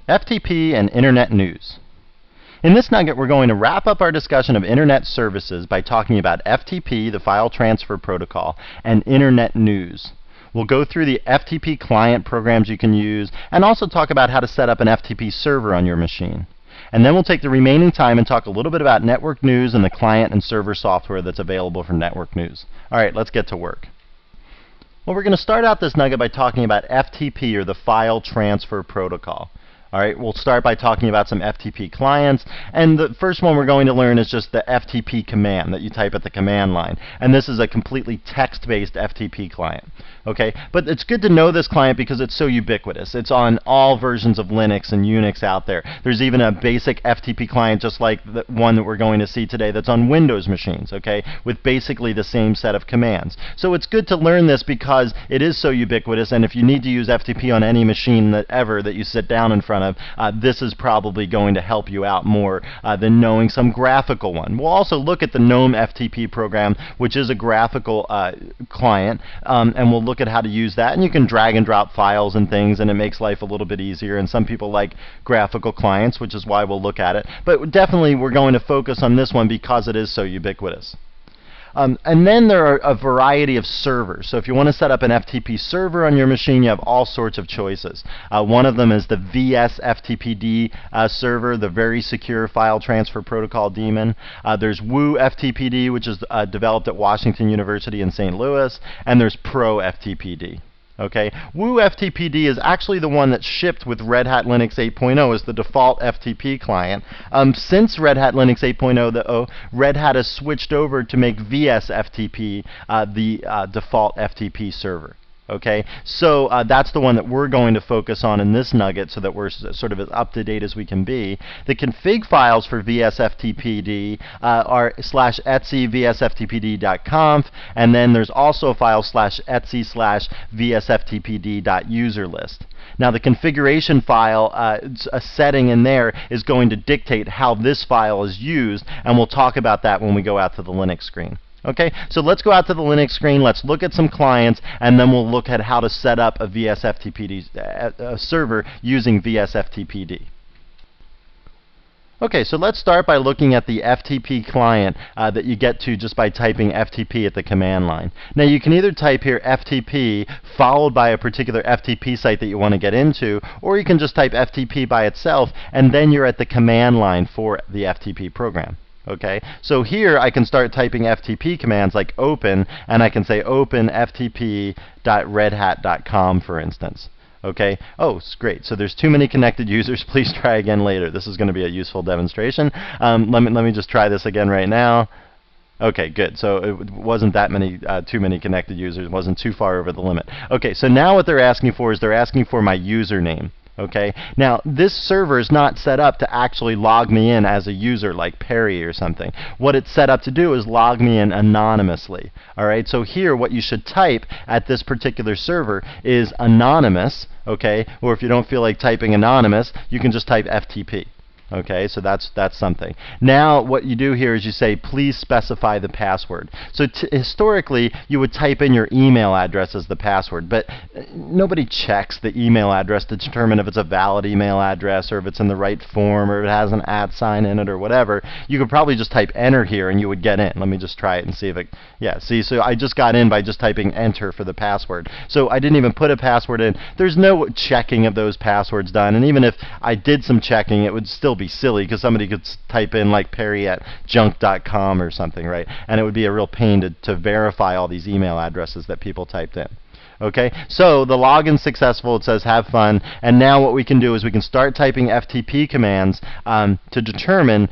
FTP and Internet news. In this nugget, we're going to wrap up our discussion of Internet services by talking about FTP, the file transfer protocol, and Internet news. We'll go through the FTP client programs you can use, and also talk about how to set up an FTP server on your machine. And then we'll take the remaining time and talk a little bit about network news and the client and server software that's available for network news. All right, let's get to work. Well, we're going to start out this nugget by talking about FTP, or the file transfer protocol. All right, we'll start by talking about some FTP clients, and the first one we're going to learn is just the FTP command that you type at the command line, and this is a completely text-based FTP client. Okay, but it's good to know this client because it's so ubiquitous. It's on all versions of Linux and Unix out there. There's even a basic FTP client just like the one that we're going to see today that's on Windows machines, okay, with basically the same set of commands. So it's good to learn this because it is so ubiquitous, and if you need to use FTP on any machine that you sit down in front of, this is probably going to help you out more than knowing some graphical one. We'll also look at the GNOME FTP program, which is a graphical client, and we'll look at how to use that. And you can drag and drop files and things, and it makes life a little bit easier. And some people like graphical clients, which is why we'll look at it. But definitely we're going to focus on this one because it is so ubiquitous. And then there are a variety of servers. So if you want to set up an FTP server on your machine, you have all sorts of choices. One of them is the VS-FTPD server, the Very Secure File Transfer Protocol daemon. There's Woo-FTPD, which is developed at Washington University in St. Louis, and there's Pro-FTPD. Okay, Woo-FTPD is actually the one that's shipped with Red Hat Linux 8.0 as the default FTP client. Since Red Hat Linux 8.0, Red Hat has switched over to make VS-FTP the default FTP server. Okay, so that's the one that we're going to focus on in this nugget so that we're sort of as up to date as we can be. The config files for VSFTPD are /etc vsftpd.conf, and then there's also a file /etc vsftpd.userlist. Now the configuration file, a setting in there is going to dictate how this file is used, and we'll talk about that when we go out to the Linux screen. Okay, so let's go out to the Linux screen, let's look at some clients, and then we'll look at how to set up a VSFTPD server using VSFTPD. Okay, so let's start by looking at the FTP client that you get to just by typing FTP at the command line. Now you can either type here FTP followed by a particular FTP site that you want to get into, or you can just type FTP by itself, and then you're at the command line for the FTP program. Okay, so here I can start typing FTP commands like open, and I can say open ftp.redhat.com, for instance. Okay, oh, it's great. So there's too many connected users. Please try again later. This is going to be a useful demonstration. Let me just try this again right now. Okay, good. So it wasn't that many, too many connected users. It wasn't too far over the limit. Okay, so now what they're asking for is they're asking for my username. Okay, now this server is not set up to actually log me in as a user like Perry or something. What it's set up to do is log me in anonymously. All right, so here what you should type at this particular server is anonymous, okay, or if you don't feel like typing anonymous, you can just type FTP. Okay, so that's something. Now what you do here is you say, please specify the password. So historically, you would type in your email address as the password, but nobody checks the email address to determine if it's a valid email address or if it's in the right form or if it has an @ sign in it or whatever. You could probably just type enter here and you would get in. Let me just try it and see if it, yeah, see, so I just got in by just typing enter for the password. So I didn't even put a password in. There's no checking of those passwords done, and even if I did some checking, it would still be silly because somebody could type in like perry@junk.com or something, right? And it would be a real pain to verify all these email addresses that people typed in. Okay, so the login's successful. It says have fun, and now what we can do is we can start typing FTP commands to determine,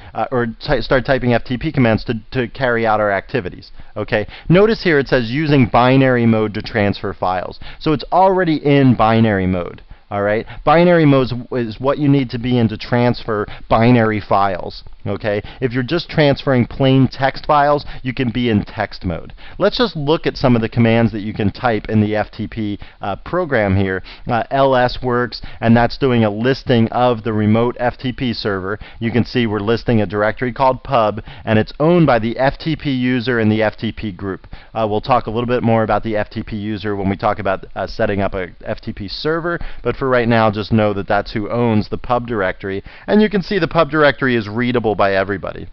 start typing FTP commands to carry out our activities. Okay, notice here it says using binary mode to transfer files. So it's already in binary mode. All right, binary mode is what you need to be in to transfer binary files. Okay, if you're just transferring plain text files, you can be in text mode. Let's just look at some of the commands that you can type in the FTP program here. ls works, and that's doing a listing of the remote FTP server. You can see we're listing a directory called pub, and it's owned by the FTP user and the FTP group. We'll talk a little bit more about the FTP user when we talk about setting up a FTP server, but for right now, just know that that's who owns the pub directory. And you can see the pub directory is readable by everybody.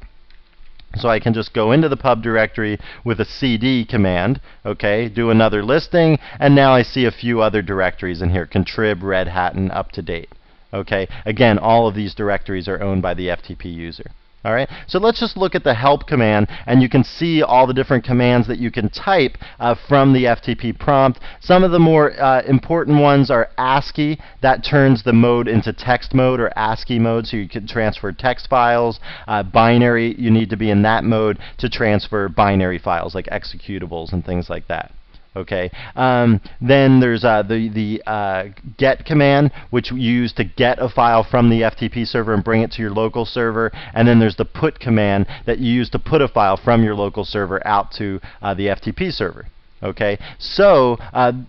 So I can just go into the pub directory with a cd command, okay, do another listing, and now I see a few other directories in here, contrib, Red Hat, and up to date. Okay, again, all of these directories are owned by the FTP user. All right, so let's just look at the help command, and you can see all the different commands that you can type from the FTP prompt. Some of the more important ones are ASCII. That turns the mode into text mode or ASCII mode, so you can transfer text files. Binary, you need to be in that mode to transfer binary files like executables and things like that. Okay. Then there's the get command, which you use to get a file from the FTP server and bring it to your local server. And then there's the put command that you use to put a file from your local server out to the FTP server. Okay, so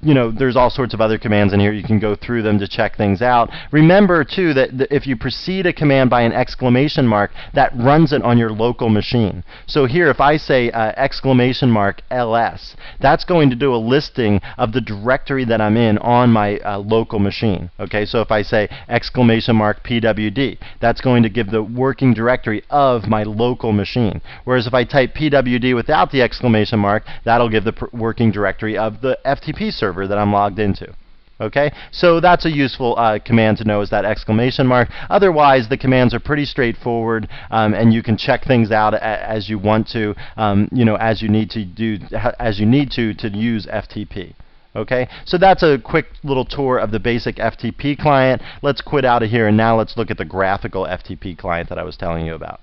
you know, there's all sorts of other commands in here. You can go through them to check things out. Remember too that if you precede a command by an exclamation mark, that runs it on your local machine. So here, if I say exclamation mark ls, that's going to do a listing of the directory that I'm in on my local machine. Okay, so if I say exclamation mark pwd, that's going to give the working directory of my local machine. Whereas if I type pwd without the exclamation mark, that'll give the working directory of the FTP server that I'm logged into. Okay, so that's a useful command to know, is that exclamation mark. Otherwise, the commands are pretty straightforward, and you can check things out as you want to, you know, as you need to use FTP. Okay, so that's a quick little tour of the basic FTP client. Let's quit out of here, and now let's look at the graphical FTP client that I was telling you about.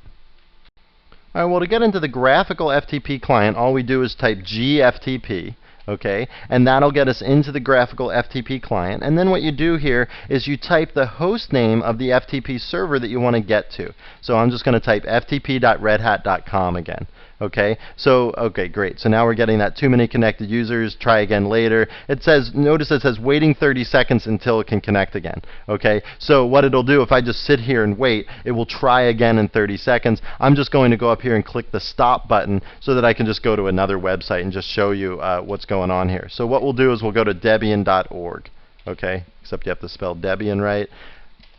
All right, well, to get into the graphical FTP client, all we do is type gftp, okay, and that'll get us into the graphical FTP client. And then what you do here is you type the host name of the FTP server that you want to get to. So I'm just going to type ftp.redhat.com again. Okay, so, okay, great. So now we're getting that too many connected users, try again later. It says, notice it says waiting 30 seconds until it can connect again. Okay, so what it'll do, if I just sit here and wait, it will try again in 30 seconds. I'm just going to go up here and click the stop button so that I can just go to another website and just show you what's going on here. So what we'll do is we'll go to debian.org. Okay, except you have to spell Debian right.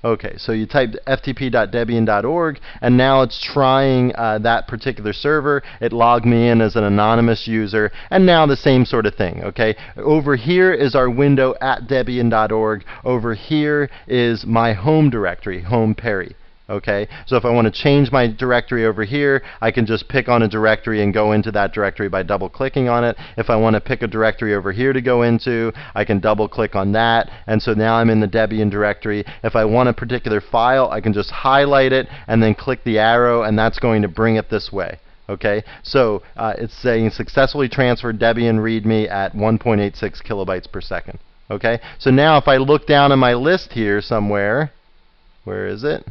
Okay, so you type ftp.debian.org, and now it's trying that particular server. It logged me in as an anonymous user, and now the same sort of thing. Okay, over here is our window at debian.org. Over here is my home directory, home Perry. Okay, so if I want to change my directory over here, I can just pick on a directory and go into that directory by double clicking on it. If I want to pick a directory over here to go into, I can double click on that, and so now I'm in the Debian directory. If I want a particular file, I can just highlight it and then click the arrow, and that's going to bring it this way. Okay, so it's saying successfully transferred Debian README at 1.86 kilobytes per second. Okay, so now if I look down on my list here somewhere, where is it?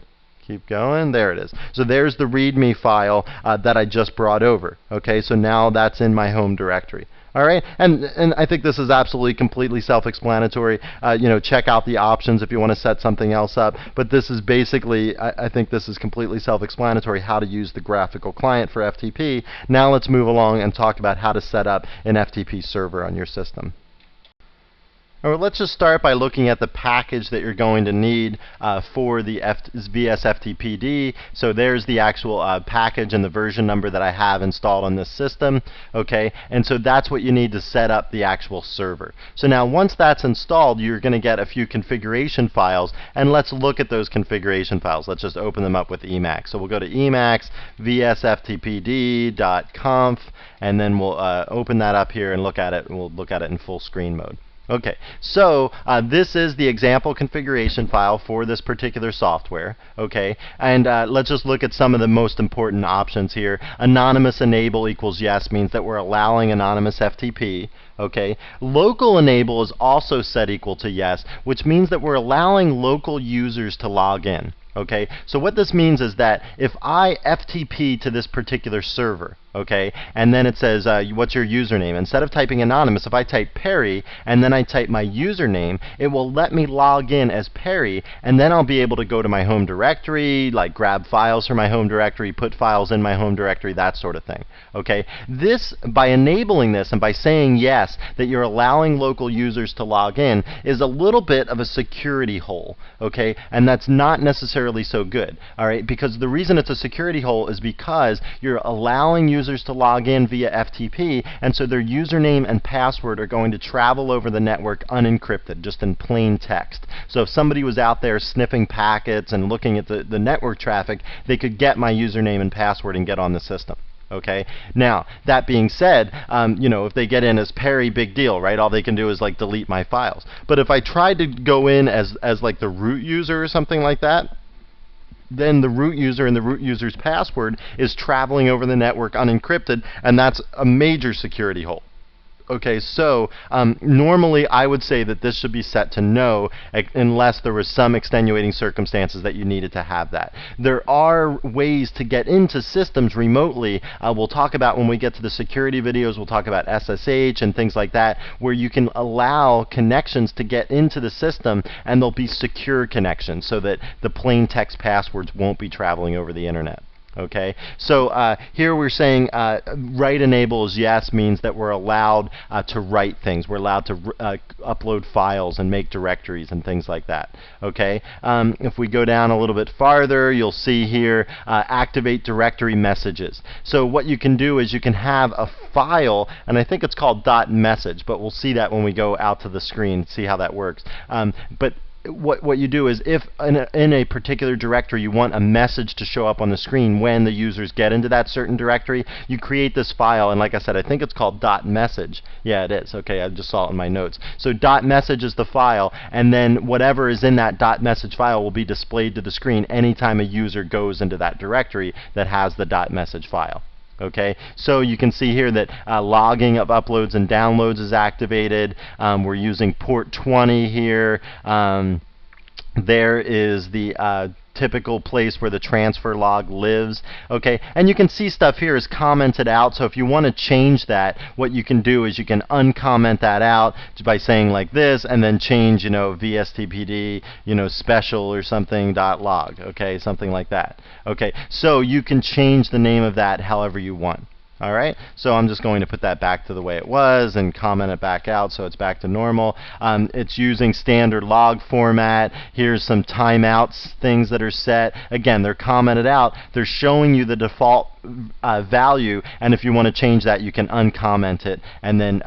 Keep going. There it is. So there's the README file that I just brought over. Okay, so now that's in my home directory. All right, and I think this is absolutely completely self-explanatory. You know, check out the options if you want to set something else up. But this is basically, I think this is completely self-explanatory how to use the graphical client for FTP. Now let's move along and talk about how to set up an FTP server on your system. All right, let's just start by looking at the package that you're going to need for the VSFTPD. So there's the actual package and the version number that I have installed on this system. Okay, and so that's what you need to set up the actual server. So now once that's installed, you're going to get a few configuration files, and let's look at those configuration files. Let's just open them up with Emacs. So we'll go to Emacs vsftpd.conf, and then we'll open that up here and look at it, and we'll look at it in full screen mode. Okay, so this is the example configuration file for this particular software. Okay, and let's just look at some of the most important options here. Anonymous enable equals yes means that we're allowing anonymous FTP. Okay, local enable is also set equal to yes, which means that we're allowing local users to log in. Okay, so what this means is that if I FTP to this particular server, Okay, and then it says, what's your username? Instead of typing anonymous, if I type Perry and then I type my username, it will let me log in as Perry, and then I'll be able to go to my home directory, like grab files from my home directory, put files in my home directory, that sort of thing. Okay, this, by enabling this and by saying yes, that you're allowing local users to log in, is a little bit of a security hole. Okay, and that's not necessarily so good. All right, because the reason it's a security hole is because you're allowing users to log in via FTP, and so their username and password are going to travel over the network unencrypted, just in plain text. So if somebody was out there sniffing packets and looking at the network traffic, they could get my username and password and get on the system. Okay. Now, that being said, if they get in as Perry, big deal, right? All they can do is like delete my files. But if I tried to go in as like the root user or something like that, then the root user and the root user's password is traveling over the network unencrypted, and that's a major security hole. Okay, so normally I would say that this should be set to no, unless there was some extenuating circumstances that you needed to have that. There are ways to get into systems remotely. We'll talk about when we get to the security videos, we'll talk about SSH and things like that, where you can allow connections to get into the system, and they'll be secure connections so that the plain text passwords won't be traveling over the internet. Okay, so here we're saying write enables yes means that we're allowed to write things. We're allowed to upload files and make directories and things like that. Okay, if we go down a little bit farther, you'll see here activate directory messages. So what you can do is you can have a file, and I think it's called .message, but we'll see that when we go out to the screen, see how that works. But what you do is, if in a particular directory you want a message to show up on the screen when the users get into that certain directory, you create this file, and like I said, I think it's called .message. Yeah, it is. Okay, I just saw it in my notes. So .message is the file, and then whatever is in that .message file will be displayed to the screen anytime a user goes into that directory that has the .message file. Okay, so you can see here that logging of uploads and downloads is activated. We're using port 20 here. There is the typical place where the transfer log lives. Okay, and you can see stuff here is commented out, so if you want to change that, what you can do is you can uncomment that out by saying like this, and then change, vstpd, special or something .log, okay, something like that. Okay, so you can change the name of that however you want. All right, so I'm just going to put that back to the way it was and comment it back out so it's back to normal. It's using standard log format. Here's some timeouts, things that are set. Again, they're commented out. They're showing you the default value, and if you want to change that, you can uncomment it and then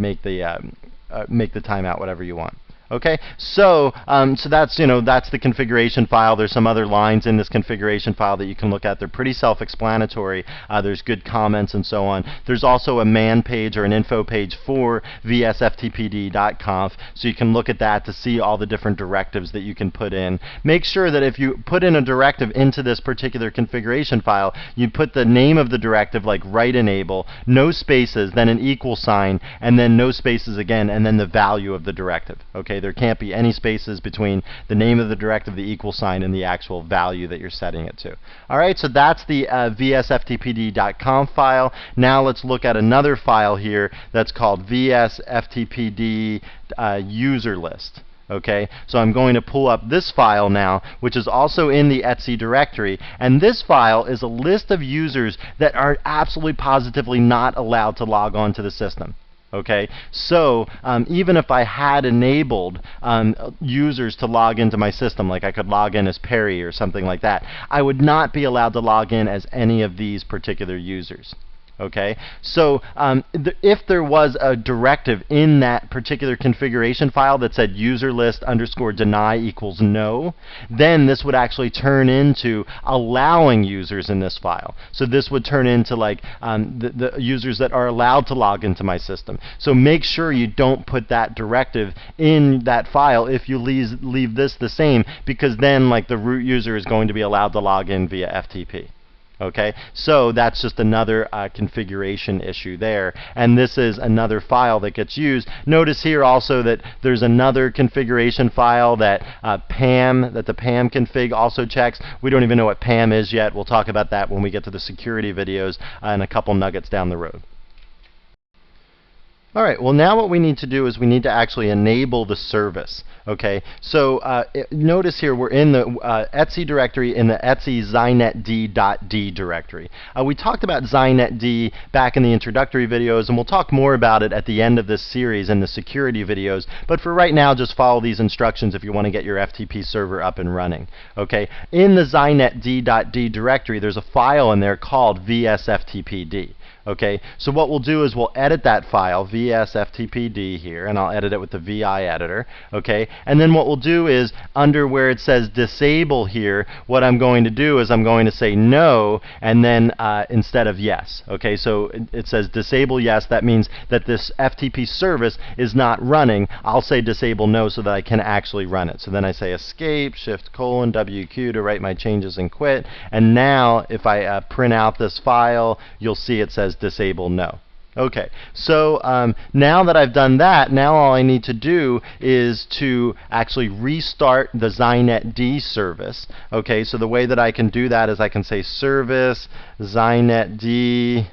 make the timeout whatever you want. Okay, so that's that's the configuration file. There's some other lines in this configuration file that you can look at. They're pretty self-explanatory. There's good comments and so on. There's also a man page or an info page for vsftpd.conf, so you can look at that to see all the different directives that you can put in. Make sure that if you put in a directive into this particular configuration file, you put the name of the directive, like write enable, no spaces, then an equal sign, and then no spaces again, and then the value of the directive. Okay. There can't be any spaces between the name of the directive, the equal sign, and the actual value that you're setting it to. All right, so that's the vsftpd.conf file. Now let's look at another file here that's called vsftpd user list. Okay, so I'm going to pull up this file now, which is also in the etc directory, and this file is a list of users that are absolutely positively not allowed to log on to the system. Okay, so even if I had enabled users to log into my system, like I could log in as Perry or something like that, I would not be allowed to log in as any of these particular users. Okay, so if there was a directive in that particular configuration file that said user list underscore deny equals no, then this would actually turn into allowing users in this file. So this would turn into like the users that are allowed to log into my system. So make sure you don't put that directive in that file if you leave this the same, because then like the root user is going to be allowed to log in via FTP. Okay, so that's just another configuration issue there, and this is another file that gets used. Notice here also that there's another configuration file that the PAM config also checks. We don't even know what PAM is yet. We'll talk about that when we get to the security videos and a couple nuggets down the road. All right, well now what we need to do is we need to actually enable the service. Okay, so notice here we're in the etc directory in the etc zinetd.d directory. We talked about zinetd back in the introductory videos, and we'll talk more about it at the end of this series in the security videos. But for right now, just follow these instructions if you want to get your FTP server up and running. Okay, in the zinetd.d directory, there's a file in there called vsftpd. Okay, so what we'll do is we'll edit that file, vsftpd here, and I'll edit it with the VI editor. Okay, and then what we'll do is under where it says disable here, what I'm going to do is I'm going to say no, and then instead of yes. Okay, so it says disable yes. That means that this FTP service is not running. I'll say disable no so that I can actually run it. So then I say escape, shift:/WQ to write my changes and quit. And now if I print out this file, you'll see it says disable no. Okay, so now that I've done that, now all I need to do is to actually restart the zinetd service. Okay, so the way that I can do that is I can say service zinetd,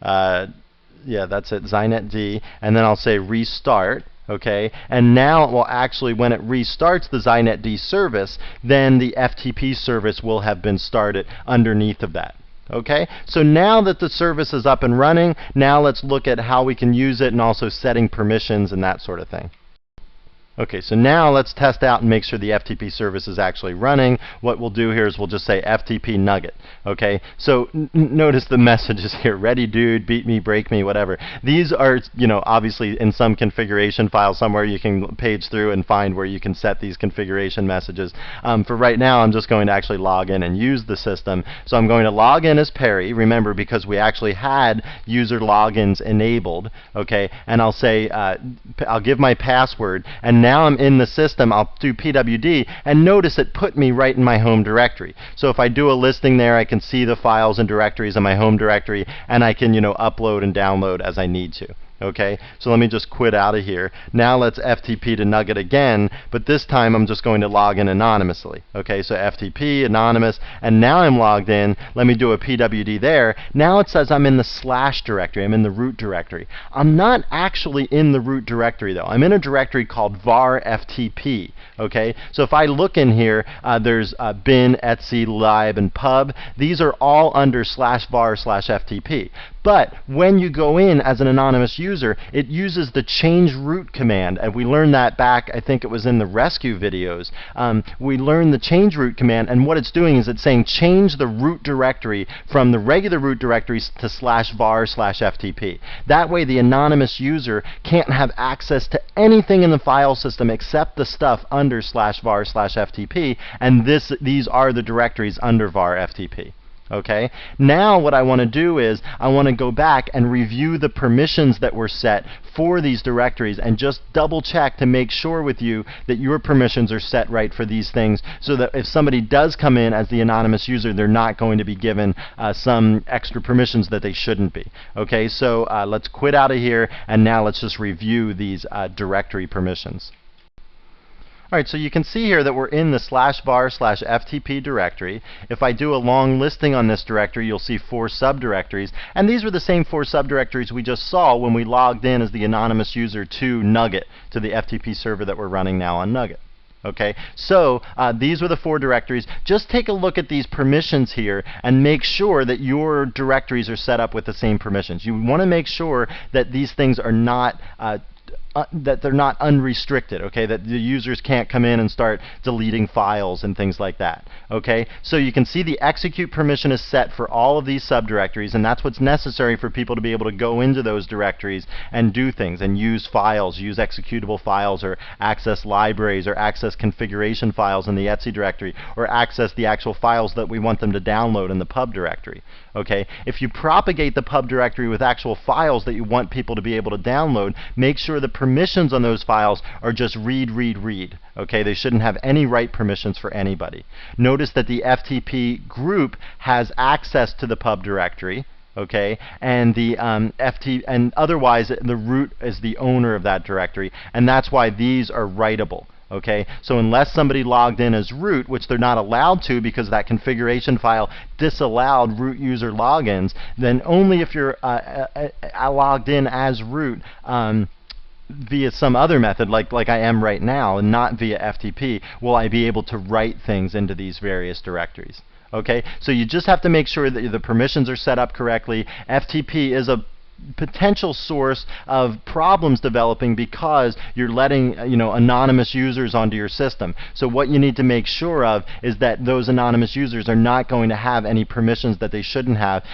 yeah, that's it, zinetd, and then I'll say restart. Okay, and now it will actually, when it restarts the zinetd service, then the FTP service will have been started underneath of that. Okay, so now that the service is up and running, now let's look at how we can use it and also setting permissions and that sort of thing. Okay, so now let's test out and make sure the FTP service is actually running. What we'll do here is we'll just say FTP nugget. Okay, so notice the messages here: ready dude, beat me, break me, whatever. These are, you know, obviously in some configuration file somewhere you can page through and find where you can set these configuration messages. For right now, I'm just going to actually log in and use the system. So I'm going to log in as Perry, remember, because we actually had user logins enabled. Okay, and I'll say, I'll give my password, and now I'm in the system. I'll do pwd, and notice it put me right in my home directory. So if I do a listing there, I can see the files and directories in my home directory, and I can, you know, upload and download as I need to. Okay, so let me just quit out of here. Now let's FTP to Nugget again, but this time I'm just going to log in anonymously. Okay, so FTP, anonymous, and now I'm logged in. Let me do a pwd there. Now it says I'm in the / directory. I'm in the root directory. I'm not actually in the root directory though. I'm in a directory called var FTP. Okay, so if I look in here, there's bin, etc, lib, and pub. These are all under /var/FTP. But when you go in as an anonymous user, it uses the change root command, and we learned that back, I think it was in the rescue videos. We learned the change root command, and what it's doing is it's saying change the root directory from the regular root directories to /var/FTP. That way the anonymous user can't have access to anything in the file system except the stuff under /var/FTP, and these are the directories under var FTP. Okay, now what I want to do is I want to go back and review the permissions that were set for these directories and just double check to make sure with you that your permissions are set right for these things, so that if somebody does come in as the anonymous user, they're not going to be given some extra permissions that they shouldn't be. Okay, so let's quit out of here, and now let's just review these directory permissions. All right, so you can see here that we're in the /var/FTP directory. If I do a long listing on this directory, you'll see 4 subdirectories. And these were the same 4 subdirectories we just saw when we logged in as the anonymous user to Nugget, to the FTP server that we're running now on Nugget. Okay, so these were the 4 directories. Just take a look at these permissions here and make sure that your directories are set up with the same permissions. You want to make sure that these things are not that they're not unrestricted, okay, that the users can't come in and start deleting files and things like that. Okay, so you can see the execute permission is set for all of these subdirectories, and that's what's necessary for people to be able to go into those directories and do things and use files, use executable files, or access libraries, or access configuration files in the etc directory, or access the actual files that we want them to download in the pub directory. Okay, if you propagate the pub directory with actual files that you want people to be able to download, make sure sure the permissions on those files are just read, read, read. Okay, they shouldn't have any write permissions for anybody. Notice that the FTP group has access to the pub directory. Okay, and the and otherwise the root is the owner of that directory, and that's why these are writable. Okay, so unless somebody logged in as root, which they're not allowed to because that configuration file disallowed root user logins, then only if you're logged in as root via some other method, like I am right now, and not via FTP, will I be able to write things into these various directories. Okay, so you just have to make sure that the permissions are set up correctly. FTP is a potential source of problems developing because you're letting anonymous users onto your system. So what you need to make sure of is that those anonymous users are not going to have any permissions that they shouldn't have,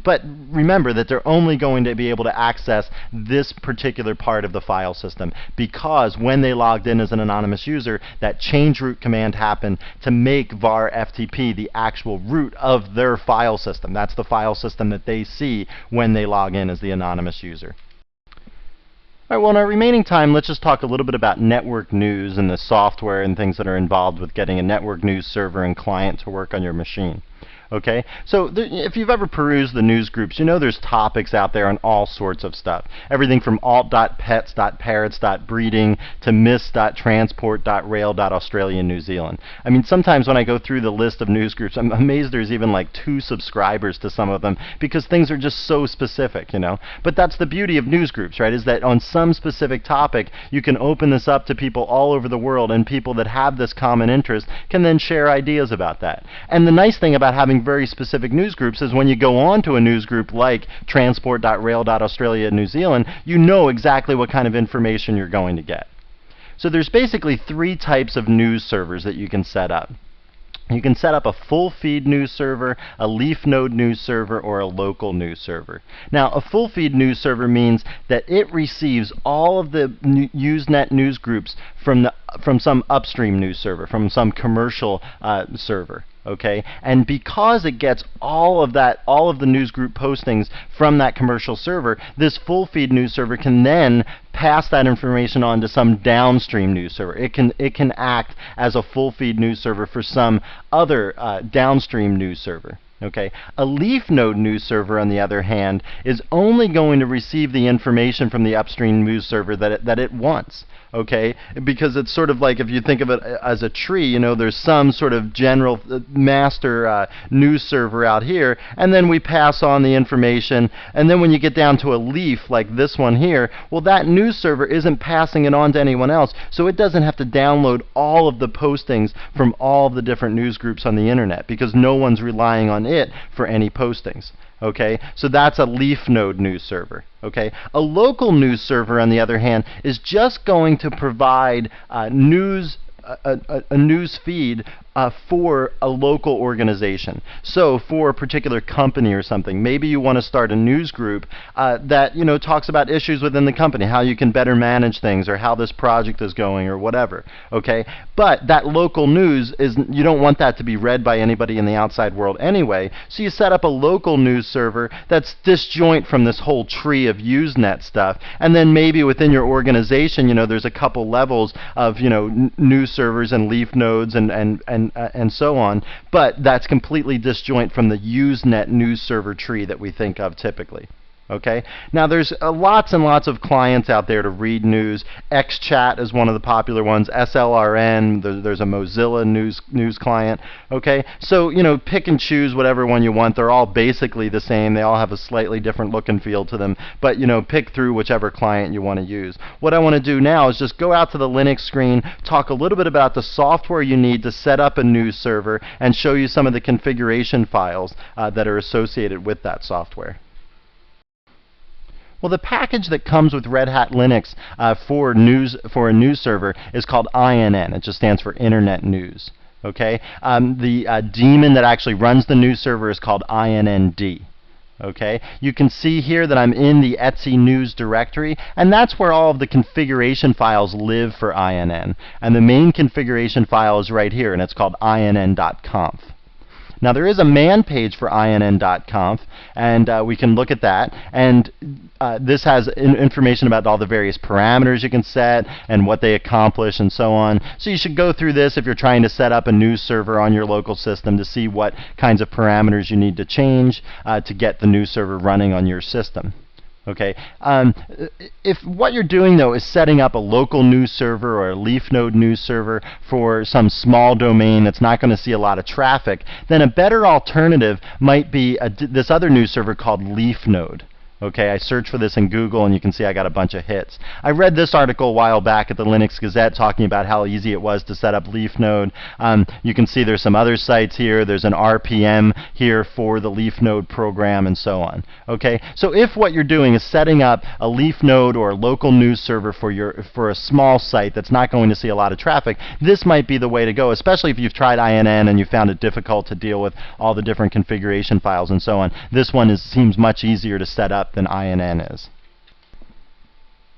but remember that they're only going to be able to access this particular part of the file system, because when they logged in as an anonymous user, that change root command happened to make var FTP the actual root of their file system. That's the file system that they see when they log in as the anonymous user. All right, well, in our remaining time, let's just talk a little bit about network news and the software and things that are involved with getting a network news server and client to work on your machine. Okay, so if you've ever perused the news groups, you know there's topics out there on all sorts of stuff. Everything from alt.pets.parrots.breeding to miss.transport.rail.Australia and New Zealand. I mean, sometimes when I go through the list of news groups, I'm amazed there's even like 2 subscribers to some of them, because things are just so specific, you know. But that's the beauty of news groups, right, is that on some specific topic, you can open this up to people all over the world, and people that have this common interest can then share ideas about that. And the nice thing about having very specific news groups is when you go on to a news group like transport.rail.Australia and New Zealand, you know exactly what kind of information you're going to get. So there's basically 3 types of news servers that you can set up. You can set up a full feed news server, a leaf node news server, or a local news server. Now, a full feed news server means that it receives all of the Usenet news groups from some upstream news server, from some commercial server. Okay, and because it gets all of the news group postings from that commercial server, this full feed news server can then pass that information on to some downstream news server. It can act as a full feed news server for some other downstream news server. Okay, a leaf node news server, on the other hand, is only going to receive the information from the upstream news server that it wants. Okay, because it's sort of like, if you think of it as a tree, you know, there's some sort of general master news server out here, and then we pass on the information, and then when you get down to a leaf like this one here, well, that news server isn't passing it on to anyone else, so it doesn't have to download all of the postings from all of the different news groups on the internet, because no one's relying on it for any postings. Okay, so that's a leaf node news server. Okay, a local news server, on the other hand, is just going to provide a news feed for a local organization. So for a particular company or something, maybe you want to start a news group that talks about issues within the company, how you can better manage things, or how this project is going, or whatever. Okay, but that local news you don't want that to be read by anybody in the outside world anyway. So you set up a local news server that's disjoint from this whole tree of Usenet stuff, and then maybe within your organization, there's a couple levels of news servers and leaf nodes and so on, but that's completely disjoint from the Usenet news server tree that we think of typically. Okay, now there's lots and lots of clients out there to read news. XChat is one of the popular ones. SLRN, there's a Mozilla news client. Okay, so pick and choose whatever one you want. They're all basically the same. They all have a slightly different look and feel to them, but pick through whichever client you want to use. What I want to do now is just go out to the Linux screen, talk a little bit about the software you need to set up a news server, and show you some of the configuration files that are associated with that software. Well, the package that comes with Red Hat Linux for a news server is called INN. It just stands for Internet News. Okay, the daemon that actually runs the news server is called INND. Okay, you can see here that I'm in the Etsy News directory, and that's where all of the configuration files live for INN. And the main configuration file is right here, and it's called inn.conf. Now there is a man page for inn.conf, and we can look at that. And this has information about all the various parameters you can set and what they accomplish and so on. So you should go through this if you're trying to set up a news server on your local system to see what kinds of parameters you need to change to get the news server running on your system. Okay. If what you're doing though is setting up a local news server or a leaf node news server for some small domain that's not going to see a lot of traffic, then a better alternative might be this other news server called Leaf Node. Okay, I searched for this in Google and you can see I got a bunch of hits. I read this article a while back at the Linux Gazette talking about how easy it was to set up Leaf Node. You can see there's some other sites here. There's an RPM here for the Leaf Node program and so on. Okay, so if what you're doing is setting up a Leaf Node or a local news server for a small site that's not going to see a lot of traffic, this might be the way to go, especially if you've tried INN and you found it difficult to deal with all the different configuration files and so on. This one seems much easier to set up than INN is.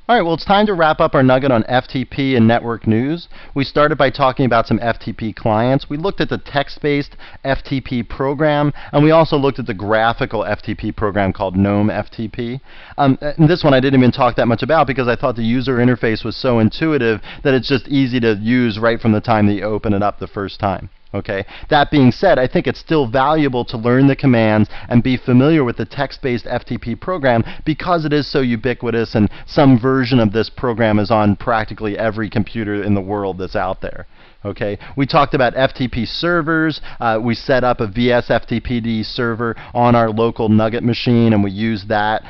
Alright, well, it's time to wrap up our nugget on FTP and network news. We started by talking about some FTP clients. We looked at the text-based FTP program, and we also looked at the graphical FTP program called GNOME FTP. And this one I didn't even talk that much about because I thought the user interface was so intuitive that it's just easy to use right from the time that you open it up the first time. Okay. That being said, I think it's still valuable to learn the commands and be familiar with the text-based FTP program because it is so ubiquitous and some version of this program is on practically every computer in the world that's out there. Okay. We talked about FTP servers. We set up a VS-FTPD server on our local Nugget machine and we use that.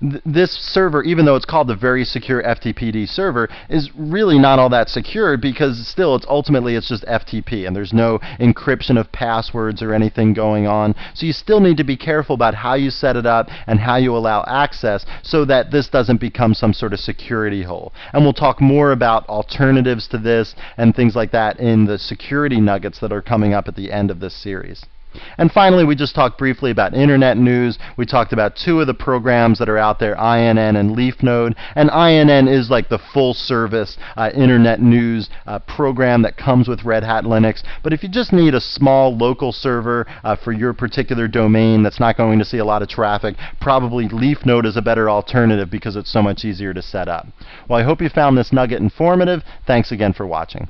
This server, even though it's called the very secure FTPD server, is really not all that secure because still ultimately it's just FTP and there's no encryption of passwords or anything going on. So you still need to be careful about how you set it up and how you allow access so that this doesn't become some sort of security hole. And we'll talk more about alternatives to this and things like that in the security nuggets that are coming up at the end of this series. And finally, we just talked briefly about Internet news. We talked about two of the programs that are out there, INN and Leaf Node. And INN is like the full service Internet news program that comes with Red Hat Linux. But if you just need a small local server for your particular domain that's not going to see a lot of traffic, probably Leaf Node is a better alternative because it's so much easier to set up. Well, I hope you found this nugget informative. Thanks again for watching.